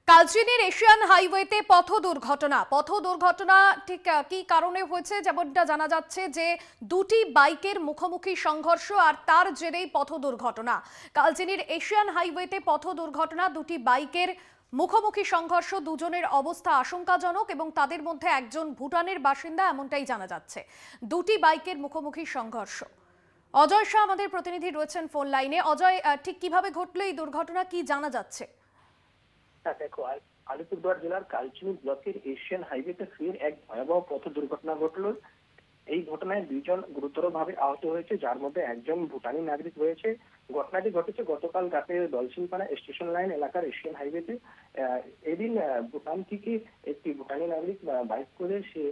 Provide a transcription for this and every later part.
কালচিনির Asian হাইওয়েতে পথ দুর্ঘটনা ঠিক কি কারণে হয়েছে যেমনটা জানা যাচ্ছে যে দুটি বাইকের মুখোমুখি সংঘর্ষ আর তার জেরেই পথ দুর্ঘটনা। কালচিনির এশিয়ান হাইওয়েতে পথ দুর্ঘটনা, দুটি বাইকের মুখোমুখি সংঘর্ষ, দুজনের অবস্থা আশঙ্কাজনক এবং তাদের মধ্যে একজন ভুটানের বাসিন্দা এমনটাই জানা যাচ্ছে। দুটি বাইকের মুখোমুখি সংঘর্ষ। অজয় শাহ আমাদের প্রতিনিধি রয়েছেন ফোন লাইনে। অজয়, ঠিক কিভাবে ঘটলো এই দুর্ঘটনা, কি জানা যাচ্ছে? দেখো, আলিপুরদুয়ার জেলার কালচিনি ব্লকের এশিয়ান হাইওয়েতে ফের এক ভয়াবহ পথ দুর্ঘটনা ঘটলো। এই ঘটনায় দুইজন গুরুতরভাবে আহত হয়েছে, যার মধ্যে একজন ভুটানি নাগরিক রয়েছে। ঘটনাটি ঘটেছে গতকাল রাতে দলসিংপাড়া স্টেশন লাইন এলাকার এশিয়ান হাইওয়েতে। এদিন ভুটান থেকে একটি ভুটানি নাগরিক বাইক করে সে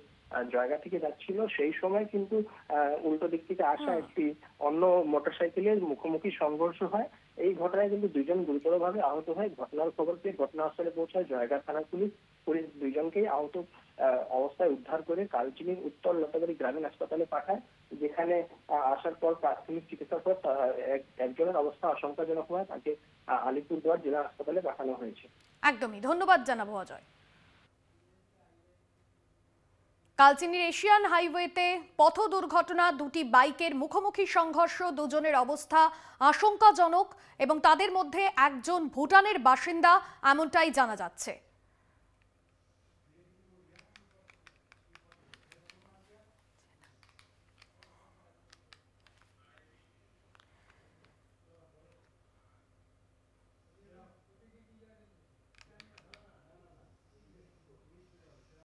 জায়গা থেকে যাচ্ছিল, সেই সময় কিন্তু উল্টো দিক থেকে আসা একটি অন্য মোটরসাইকেলের মুখোমুখি সংঘর্ষ হয়। এই ঘটনায় কিন্তু দুইজন গুরুতরভাবে আহত হয়। ঘটনার খবর পেয়ে ঘটনাস্থলে পৌঁছায় জয়গা থানা পুলিশ। পুলিশ দুইজনকেই আহত অবস্থায় উদ্ধার করে কালচিনির উত্তর লতাবাড়ি গ্রামীণ হাসপাতালে পাঠায়, যেখানে আসার পর প্রাথমিক চিকিৎসার পর একজনের অবস্থা আশঙ্কাজনক হয়, তাকে আলিপুরদুয়ার জেলা হাসপাতালে পাঠানো হয়েছে। একদমই, ধন্যবাদ জানাবো অজয়। কালচিনির এশিয়ান হাইওয়েতে পথ দুর্ঘটনা, দুটি বাইকের মুখোমুখি সংঘর্ষ, দুজনের অবস্থা আশঙ্কাজনক এবং তাদের মধ্যে একজন ভুটানের বাসিন্দা এমনটাই জানা যাচ্ছে।